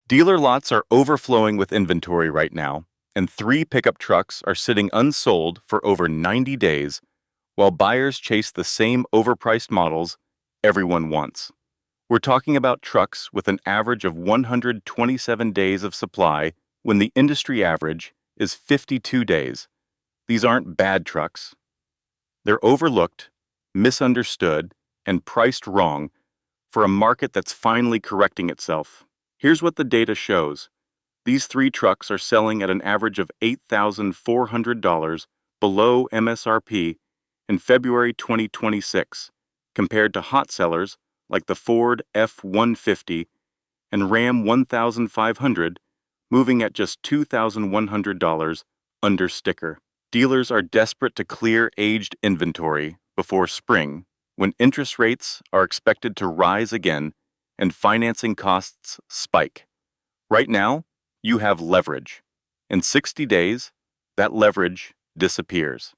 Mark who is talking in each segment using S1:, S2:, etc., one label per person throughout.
S1: Dealer lots are overflowing with inventory right now, and three pickup trucks are sitting unsold for over 90 days while buyers chase the same overpriced models everyone wants. We're talking about trucks with an average of 127 days of supply when the industry average is 52 days. These aren't bad trucks. They're overlooked, misunderstood, and priced wrong for a market that's finally correcting itself. Here's what the data shows. These three trucks are selling at an average of $8,400 below MSRP in February 2026, compared to hot sellers like the Ford F-150 and Ram 1500, moving at just $2,100 under sticker. Dealers are desperate to clear aged inventory before spring, when interest rates are expected to rise again and financing costs spike. Right now, you have leverage. In 60 days, that leverage disappears.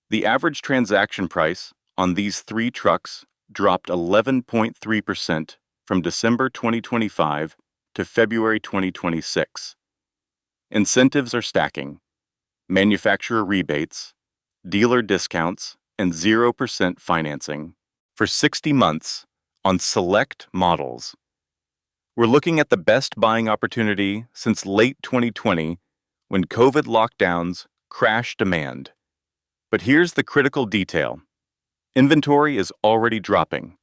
S1: The average transaction price on these three trucks dropped 11.3% from December 2025 to February 2026. Incentives are stacking. Manufacturer rebates, dealer discounts, and 0% financing for 60 months on select models. We're looking at the best buying opportunity since late 2020 when COVID lockdowns crashed demand. But here's the critical detail. Inventory is already dropping.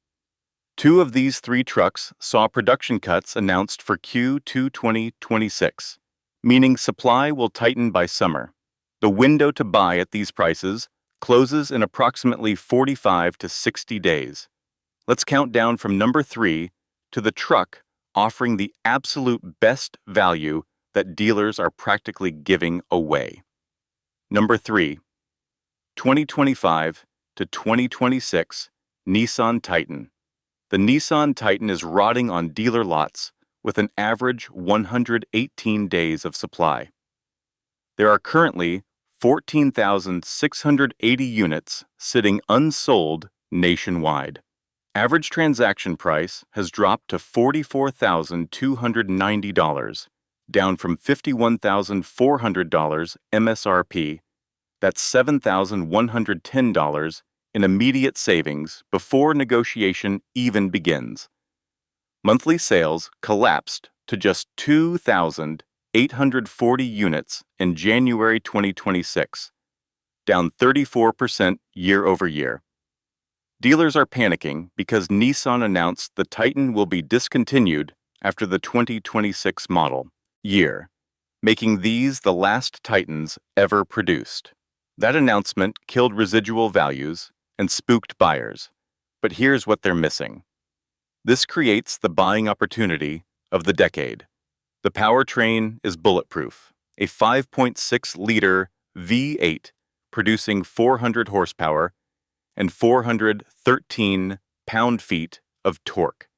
S1: Two of these three trucks saw production cuts announced for Q2 2026, meaning supply will tighten by summer. The window to buy at these prices closes in approximately 45 to 60 days. Let's count down from number 3 to the truck offering the absolute best value that dealers are practically giving away. Number 3, 2025 to 2026 Nissan Titan. The Nissan Titan is rotting on dealer lots with an average 118 days of supply. There are currently 14,680 units sitting unsold nationwide. Average transaction price has dropped to $44,290, down from $51,400 MSRP. That's $7,110 in immediate savings before negotiation even begins. Monthly sales collapsed to just 2,840 units in January 2026, down 34% year over year. Dealers are panicking because Nissan announced the Titan will be discontinued after the 2026 model year, making these the last Titans ever produced. That announcement killed residual values and spooked buyers, but here's what they're missing. This creates the buying opportunity of the decade. The powertrain is bulletproof, a 5.6-liter V8 producing 400 horsepower and 413 pound-feet of torque.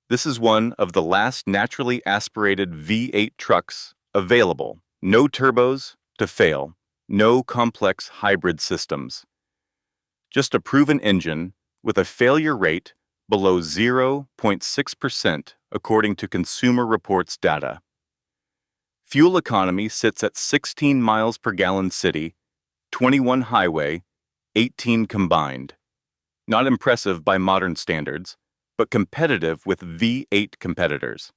S1: This is one of the last naturally aspirated V8 trucks available. No turbos to fail, no complex hybrid systems. Just a proven engine with a failure rate below 0.6% according to Consumer Reports data. Fuel economy sits at 16 miles per gallon city, 21 highway, 18 combined. Not impressive by modern standards, but competitive with V8 competitors.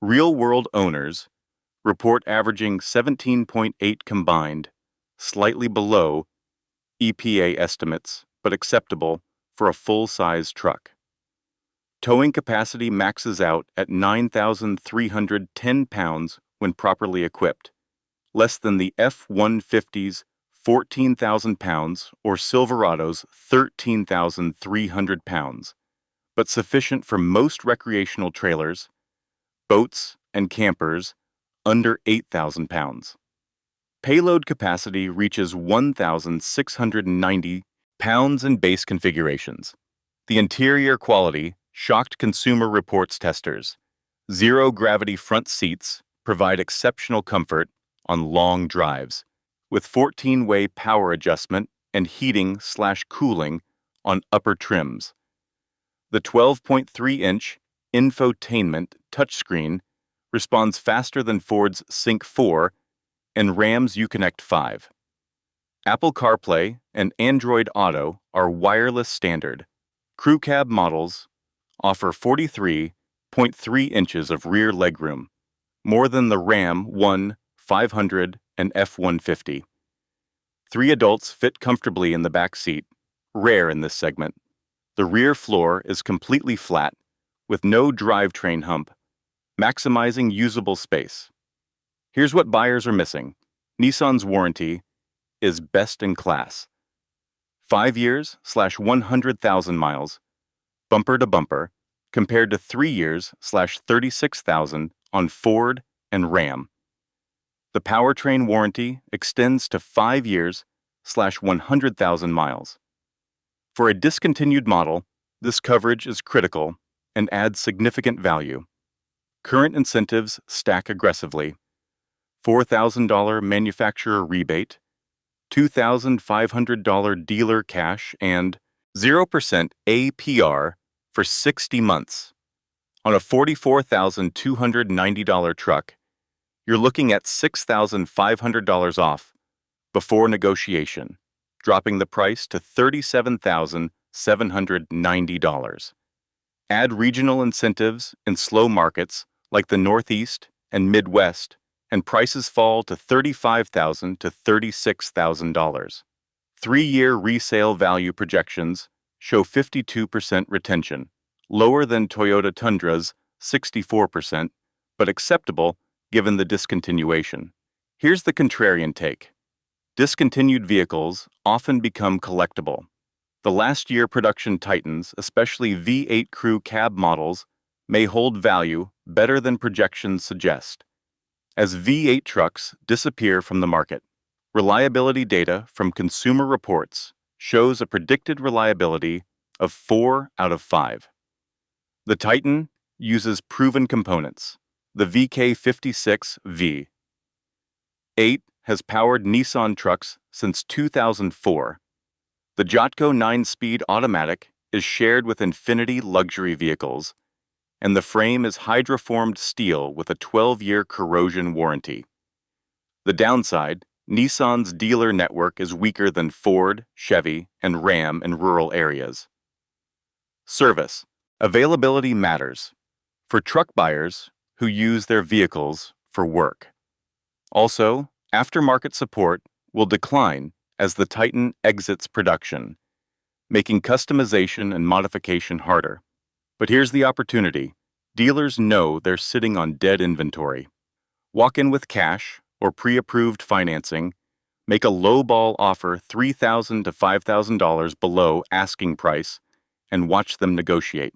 S1: Real-world owners report averaging 17.8 combined, slightly below EPA estimates, but acceptable for a full-size truck. Towing capacity maxes out at 9,310 pounds when properly equipped, less than the F-150's 14,000 pounds or Silverado's 13,300 pounds, but sufficient for most recreational trailers, boats, and campers under 8,000 pounds. Payload capacity reaches 1,690 pounds in base configurations. The interior quality shocked Consumer Reports testers. Zero-gravity front seats provide exceptional comfort on long drives, with 14-way power adjustment and heating/cooling on upper trims. The 12.3-inch infotainment touchscreen responds faster than Ford's Sync 4 and Ram's Uconnect 5. Apple CarPlay and Android Auto are wireless standard. Crew cab models offer 43.3 inches of rear legroom, more than the Ram 1, 500, and F-150. 3 adults fit comfortably in the back seat, rare in this segment. The rear floor is completely flat, with no drivetrain hump, maximizing usable space. Here's what buyers are missing. Nissan's warranty is best in class. 5 years/100,000 miles, bumper to bumper, compared to 3 years/36,000 on Ford and Ram. The powertrain warranty extends to 5 years/100,000 miles. For a discontinued model, this coverage is critical and adds significant value. Current incentives stack aggressively. $4,000 manufacturer rebate, $2,500 dealer cash, and 0% APR for 60 months. On a $44,290 truck, you're looking at $6,500 off before negotiation, dropping the price to $37,790. Add regional incentives in slow markets like the Northeast and Midwest, and prices fall to $35,000 to $36,000. 3-year resale value projections show 52% retention, lower than Toyota Tundra's 64%, but acceptable given the discontinuation. Here's the contrarian take. Discontinued vehicles often become collectible. The last-year production Titans, especially V8 crew cab models, may hold value better than projections suggest. As V8 trucks disappear from the market, reliability data from Consumer Reports shows a predicted reliability of 4 out of 5. The Titan uses proven components. The VK56 V8 has powered Nissan trucks since 2004. The Jotco 9-speed automatic is shared with Infiniti luxury vehicles, and the frame is hydroformed steel with a 12-year corrosion warranty. The downside, Nissan's dealer network is weaker than Ford, Chevy, and Ram in rural areas. Service. Availability matters for truck buyers who use their vehicles for work. Also, aftermarket support will decline as the Titan exits production, making customization and modification harder. But here's the opportunity. Dealers know they're sitting on dead inventory. Walk in with cash or pre-approved financing, make a low-ball offer $3,000 to $5,000 below asking price, and watch them negotiate.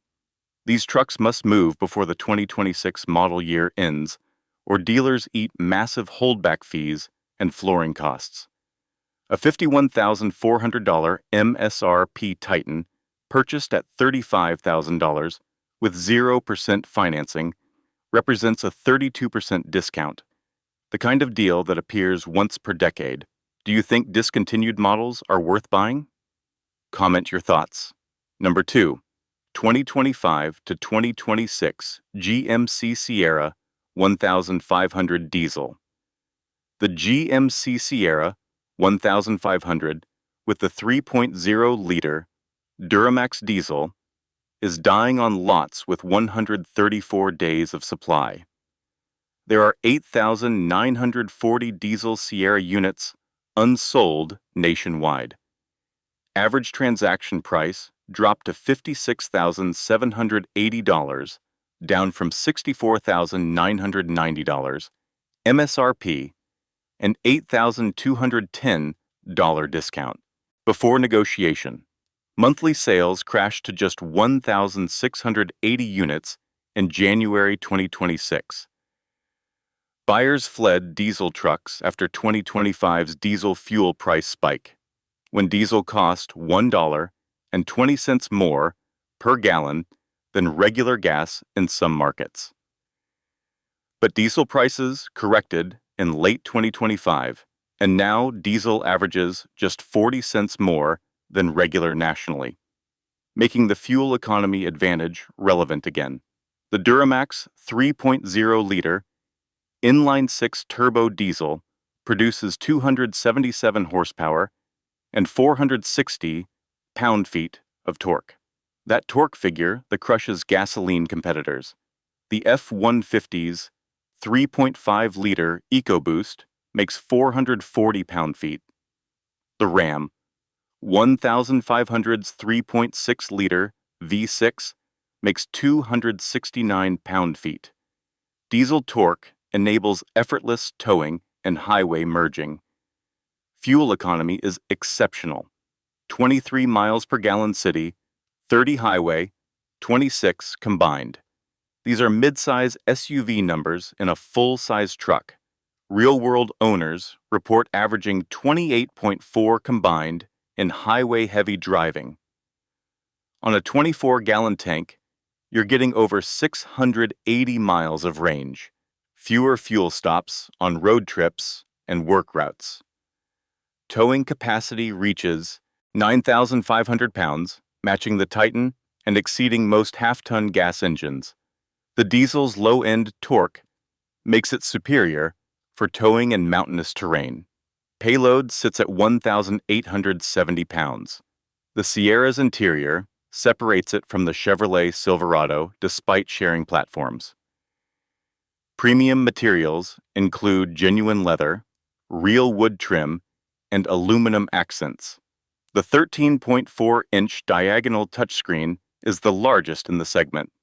S1: These trucks must move before the 2026 model year ends, or dealers eat massive holdback fees and flooring costs. A $51,400 MSRP Titan, purchased at $35,000 with 0% financing, represents a 32% discount, the kind of deal that appears once per decade. Do you think discontinued models are worth buying? Comment your thoughts. Number 2. 2025 to 2026 GMC Sierra 1500 diesel. The GMC Sierra 1500 with the 3.0-liter Duramax diesel is dying on lots with 134 days of supply. There are 8,940 diesel Sierra units unsold nationwide. Average transaction price dropped to $56,780, down from $64,990, MSRP, and $8,210 discount. Before negotiation, monthly sales crashed to just 1,680 units in January 2026. Buyers fled diesel trucks after 2025's diesel fuel price spike, when diesel cost $1.20 more per gallon than regular gas in some markets. But diesel prices corrected in late 2025, and now diesel averages just 40 cents more than regular nationally, making the fuel economy advantage relevant again. The Duramax 3.0-liter inline-six turbo diesel produces 277 horsepower and 460 pound-feet of torque. That torque figure that crushes gasoline competitors. The F-150's 3.5-liter EcoBoost makes 440 pound-feet. The Ram 1500's 3.6-liter V6 makes 269 pound-feet. Diesel torque enables effortless towing and highway merging. Fuel economy is exceptional. 23 miles per gallon city, 30 highway, 26 combined. These are mid-size SUV numbers in a full-size truck. Real-world owners report averaging 28.4 combined in highway-heavy driving. On a 24-gallon tank, you're getting over 680 miles of range, fewer fuel stops on road trips and work routes. Towing capacity reaches 9,500 pounds, matching the Titan and exceeding most half-ton gas engines. The diesel's low-end torque makes it superior for towing in mountainous terrain. Payload sits at 1,870 pounds. The Sierra's interior separates it from the Chevrolet Silverado despite sharing platforms. Premium materials include genuine leather, real wood trim, and aluminum accents. The 13.4-inch diagonal touchscreen is the largest in the segment.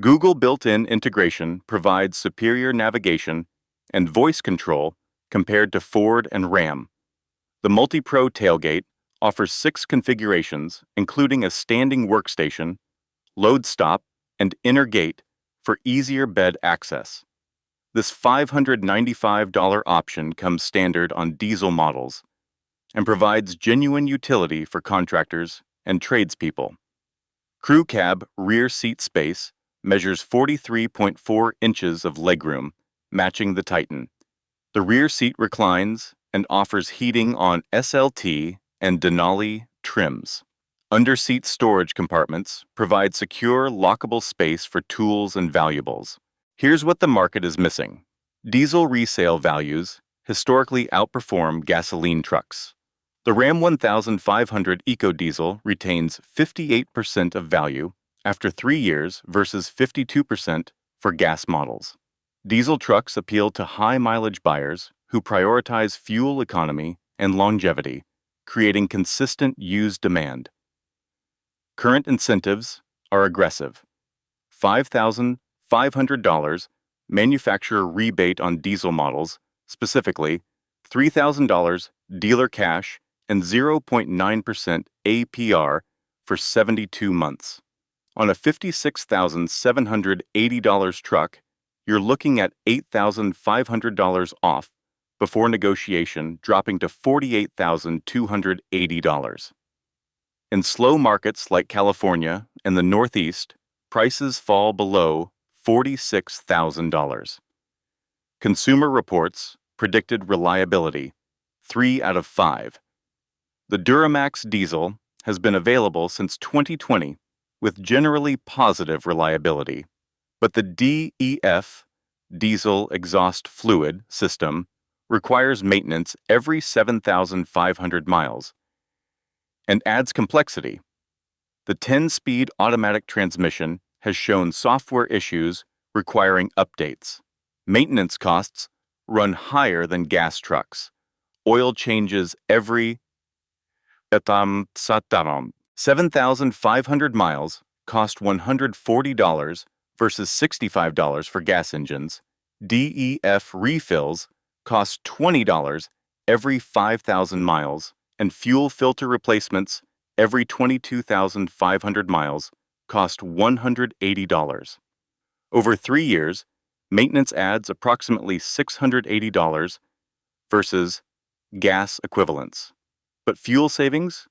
S1: Google built-in integration provides superior navigation and voice control compared to Ford and Ram. The MultiPro tailgate offers 6 configurations, including a standing workstation, load stop, and inner gate for easier bed access. This $595 option comes standard on diesel models and provides genuine utility for contractors and tradespeople. Crew cab rear seat space measures 43.4 inches of legroom, matching the Titan. The rear seat reclines and offers heating on SLT and Denali trims. Underseat storage compartments provide secure, lockable space for tools and valuables. Here's what the market is missing. Diesel resale values historically outperform gasoline trucks. The Ram 1500 EcoDiesel retains 58% of value after 3 years versus 52% for gas models. Diesel trucks appeal to high-mileage buyers who prioritize fuel economy and longevity, creating consistent used demand. Current incentives are aggressive. $5,500 manufacturer rebate on diesel models, specifically $3,000 dealer cash and 0.9% APR for 72 months. On a $56,780 truck, you're looking at $8,500 off before negotiation, dropping to $48,280. In slow markets like California and the Northeast, prices fall below $46,000. Consumer Reports predicted reliability, 3 out of 5. The Duramax diesel has been available since 2020 with generally positive reliability, but the DEF, diesel exhaust fluid system, requires maintenance every 7,500 miles and adds complexity. The 10-speed automatic transmission has shown software issues requiring updates. Maintenance costs run higher than gas trucks. Oil changes every 7,500 miles cost $140 versus $65 for gas engines. DEF refills cost $20 every 5,000 miles, and fuel filter replacements every 22,500 miles cost $180. Over 3 years, maintenance adds approximately $680 versus gas equivalents. But fuel savings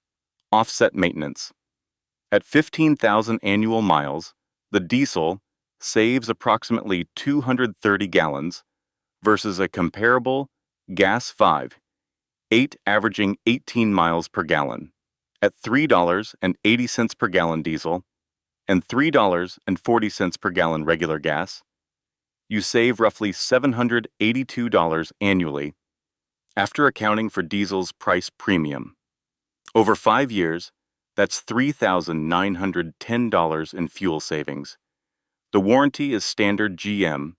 S1: offset maintenance. At 15,000 annual miles, the diesel saves approximately 230 gallons versus a comparable gas 8 averaging 18 miles per gallon. At $3.80 per gallon diesel, and $3.40 per gallon regular gas, you save roughly $782 annually after accounting for diesel's price premium. Over 5 years, that's $3,910 in fuel savings. The warranty is standard GM,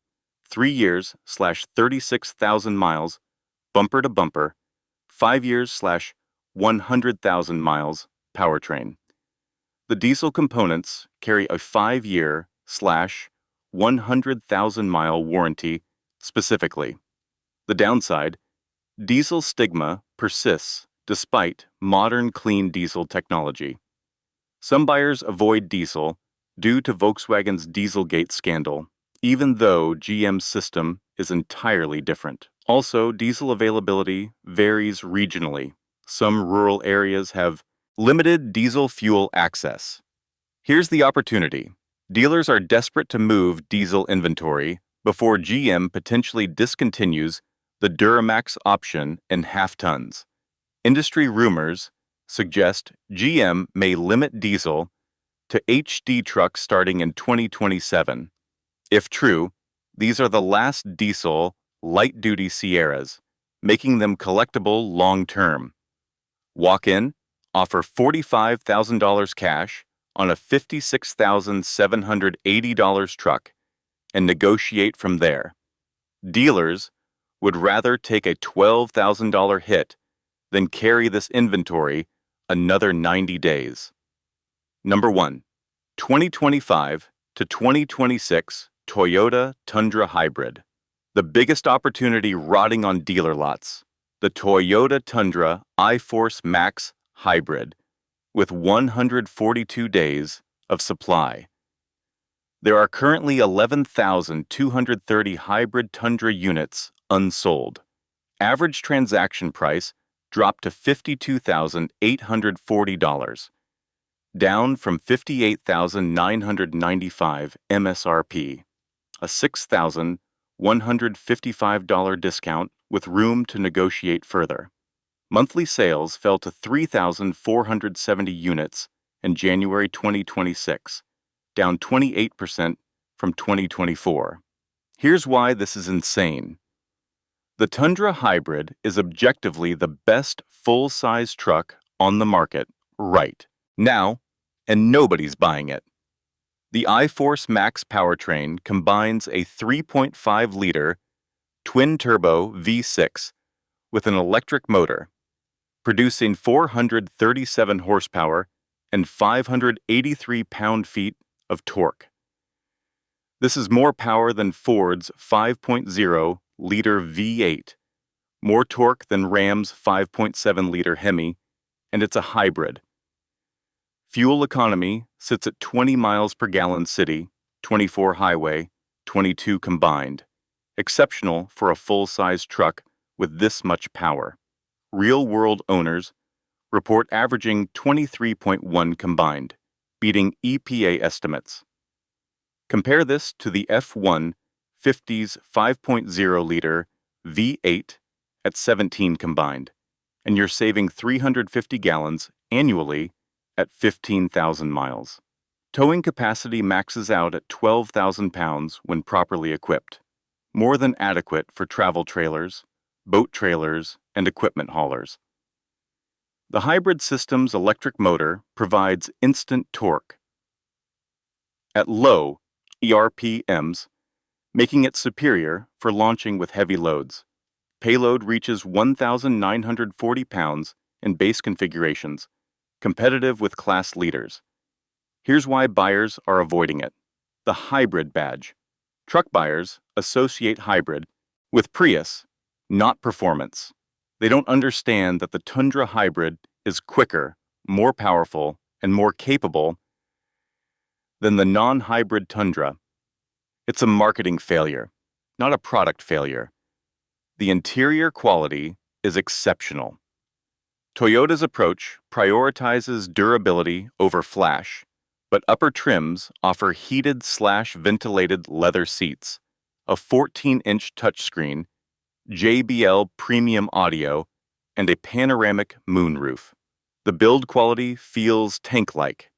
S1: 3 years / 36,000 miles, bumper to bumper, 5 years / 100,000 miles, powertrain. The diesel components carry a 5-year / 100,000 mile warranty specifically. The downside, diesel stigma persists despite modern clean diesel technology. Some buyers avoid diesel due to Volkswagen's Dieselgate scandal, even though GM's system is entirely different. Also, diesel availability varies regionally. Some rural areas have limited diesel fuel access. Here's the opportunity. Dealers are desperate to move diesel inventory before GM potentially discontinues the Duramax option in half-tons. Industry rumors suggest GM may limit diesel to HD trucks starting in 2027. If true, these are the last diesel light-duty Sierras, making them collectible long-term. Walk in, offer $45,000 cash on a $56,780 truck, and negotiate from there. Dealers would rather take a $12,000 hit than carry this inventory another 90 days. Number 1. 2025 to 2026 Toyota Tundra Hybrid. The biggest opportunity rotting on dealer lots. The Toyota Tundra iForce Max Hybrid with 142 days of supply. There are currently 11,230 hybrid Tundra units unsold. Average transaction price dropped to $52,840, down from $58,995 MSRP, a $6,155 discount with room to negotiate further. Monthly sales fell to 3,470 units in January 2026, down 28% from 2024. Here's why this is insane. The Tundra Hybrid is objectively the best full-size truck on the market right now, and nobody's buying it. The iForce Max powertrain combines a 3.5-liter twin-turbo V6 with an electric motor, producing 437 horsepower and 583 pound-feet of torque. This is more power than Ford's 5.0-liter V8, more torque than Ram's 5.7-liter Hemi, and it's a hybrid. Fuel economy sits at 20 miles per gallon city, 24 highway, 22 combined. Exceptional for a full-size truck with this much power. Real-world owners report averaging 23.1 combined, beating EPA estimates. Compare this to the F-150's 5.0-liter V8 at 17 combined, and you're saving 350 gallons annually at 15,000 miles. Towing capacity maxes out at 12,000 pounds when properly equipped, more than adequate for travel trailers, boat trailers, and equipment haulers. The hybrid system's electric motor provides instant torque at low ERPMs, making it superior for launching with heavy loads. Payload reaches 1,940 pounds in base configurations, competitive with class leaders. Here's why buyers are avoiding it. The hybrid badge. Truck buyers associate hybrid with Prius, not performance. They don't understand that the Tundra Hybrid is quicker, more powerful, and more capable than the non-hybrid Tundra. It's a marketing failure, not a product failure. The interior quality is exceptional. Toyota's approach prioritizes durability over flash, but upper trims offer heated/ventilated leather seats, a 14-inch touchscreen, JBL premium audio, and a panoramic moonroof. The build quality feels tank-like.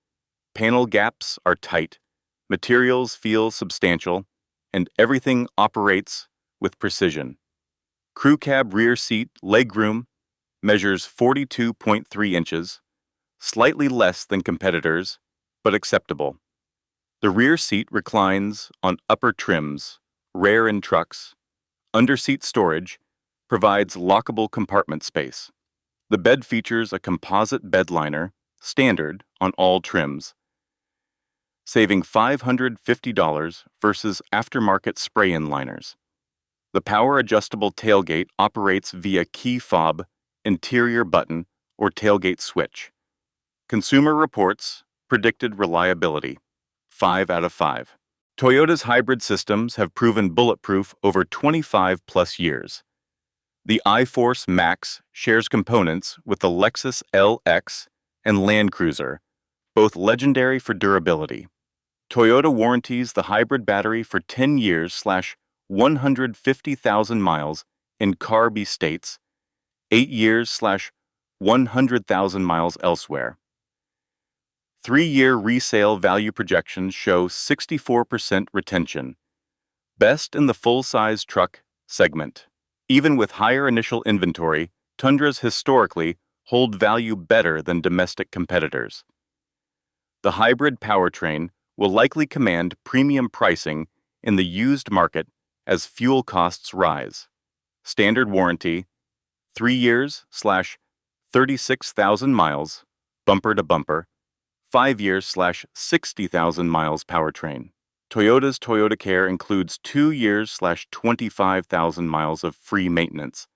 S1: Panel gaps are tight, materials feel substantial, and everything operates with precision. Crew cab rear seat legroom measures 42.3 inches, slightly less than competitors, but acceptable. The rear seat reclines on upper trims, rare in trucks. Underseat storage provides lockable compartment space. The bed features a composite bed liner, standard on all trims, saving $550 versus aftermarket spray-in liners. The power-adjustable tailgate operates via key fob, interior button, or tailgate switch. Consumer Reports predicted reliability, 5 out of 5. Toyota's hybrid systems have proven bulletproof over 25 plus years. The iForce Max shares components with the Lexus LX and Land Cruiser, both legendary for durability. Toyota warranties the hybrid battery for 10 years/150,000 miles in CARB states, 8 years/100,000 miles elsewhere. 3-year resale value projections show 64% retention, best in the full-size truck segment. Even with higher initial inventory, Tundras historically hold value better than domestic competitors. The hybrid powertrain will likely command premium pricing in the used market as fuel costs rise. Standard warranty, 3 years/36,000 miles, bumper to bumper, 5 years/60,000 miles powertrain. Toyota's Toyota Care includes 2 years/25,000 miles of free maintenance.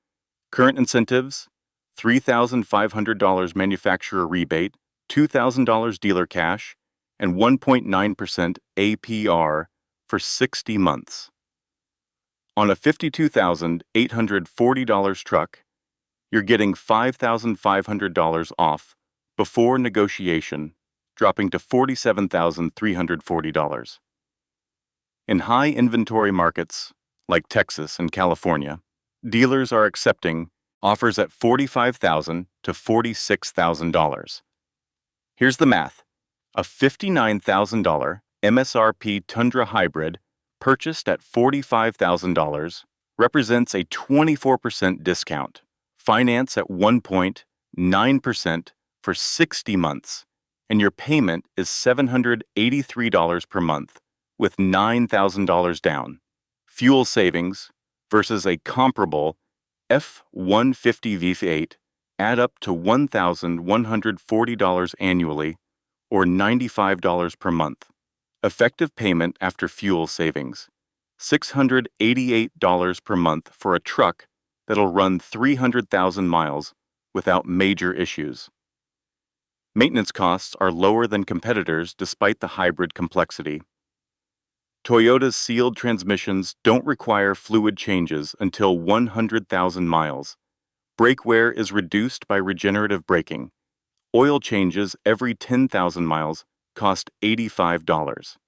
S1: Current incentives, $3,500 manufacturer rebate, $2,000 dealer cash, and 1.9% APR for 60 months. On a $52,840 truck, you're getting $5,500 off before negotiation, dropping to $47,340. In high inventory markets, like Texas and California, dealers are accepting offers at $45,000 to $46,000. Here's the math. A $59,000 MSRP Tundra Hybrid purchased at $45,000 represents a 24% discount. Finance at 1.9% for 60 months, and your payment is $783 per month, with $9,000 down. Fuel savings versus a comparable F-150 V8 add up to $1,140 annually, or $95 per month. Effective payment after fuel savings, $688 per month for a truck that'll run 300,000 miles without major issues. Maintenance costs are lower than competitors despite the hybrid complexity. Toyota's sealed transmissions don't require fluid changes until 100,000 miles. Brake wear is reduced by regenerative braking. Oil changes every 10,000 miles cost $85.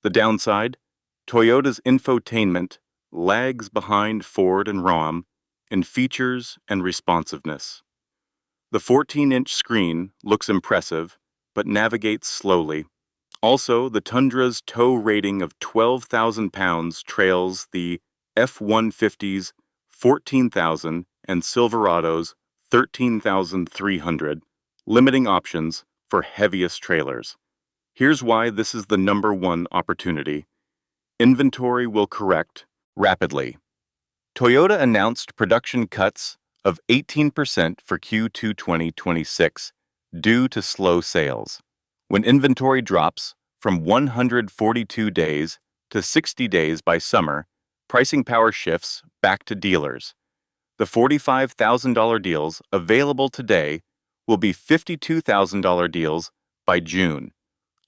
S1: The downside? Toyota's infotainment lags behind Ford and Ram in features and responsiveness. The 14-inch screen looks impressive, but navigates slowly. Also, the Tundra's tow rating of 12,000 pounds trails the F-150's 14,000 and Silverado's 13,300, limiting options for heaviest trailers. Here's why this is the #1 opportunity. Inventory will correct rapidly. Toyota announced production cuts of 18% for Q2 2026 due to slow sales. When inventory drops from 142 days to 60 days by summer, pricing power shifts back to dealers. The $45,000 deals available today will be $52,000 deals by June.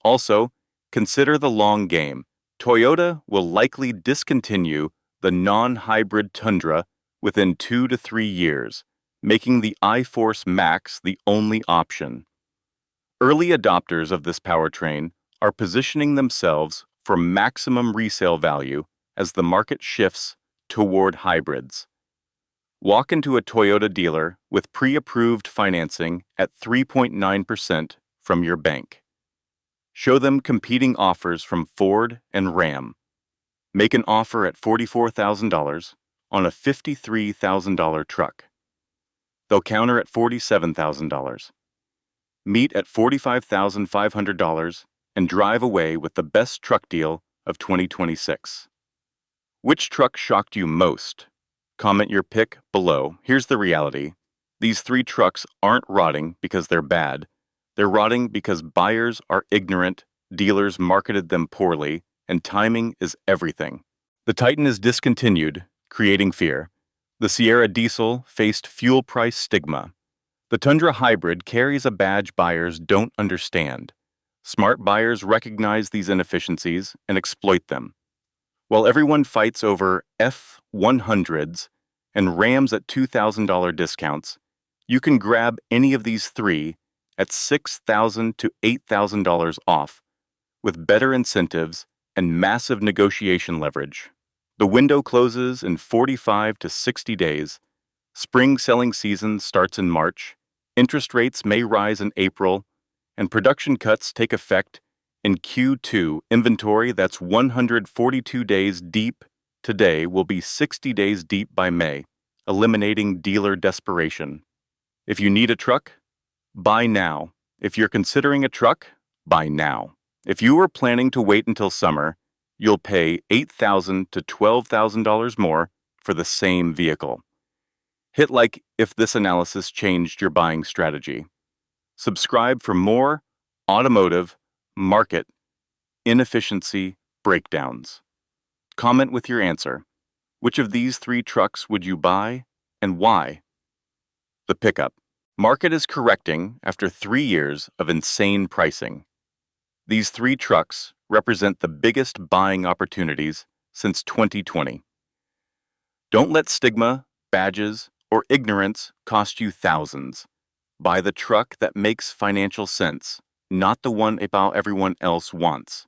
S1: Also, consider the long game. Toyota will likely discontinue the non-hybrid Tundra within 2 to 3 years, making the iForce Max the only option. Early adopters of this powertrain are positioning themselves for maximum resale value as the market shifts toward hybrids. Walk into a Toyota dealer with pre-approved financing at 3.9% from your bank. Show them competing offers from Ford and Ram. Make an offer at $44,000 on a $53,000 truck. They'll counter at $47,000. Meet at $45,500 and drive away with the best truck deal of 2026. Which truck shocked you most? Comment your pick below. Here's the reality. These three trucks aren't rotting because they're bad. They're rotting because buyers are ignorant, dealers marketed them poorly, and timing is everything. The Titan is discontinued, creating fear. The Sierra diesel faced fuel price stigma. The Tundra hybrid carries a badge buyers don't understand. Smart buyers recognize these inefficiencies and exploit them. While everyone fights over F100s and Rams at $2,000 discounts, you can grab any of these three at $6,000 to $8,000 off, with better incentives and massive negotiation leverage. The window closes in 45 to 60 days. Spring selling season starts in March. Interest rates may rise in April, and production cuts take effect in Q2. Inventory that's 142 days deep today will be 60 days deep by May, eliminating dealer desperation. If you need a truck, buy now. If you're considering a truck, buy now. If you are planning to wait until summer, you'll pay $8,000 to $12,000 more for the same vehicle. Hit like if this analysis changed your buying strategy. Subscribe for more automotive, market, inefficiency breakdowns. Comment with your answer. Which of these three trucks would you buy and why? The pickup. Market is correcting after 3 years of insane pricing. These three trucks represent the biggest buying opportunities since 2020. Don't let stigma, badges, or ignorance cost you thousands. Buy the truck that makes financial sense, not the one everyone else wants.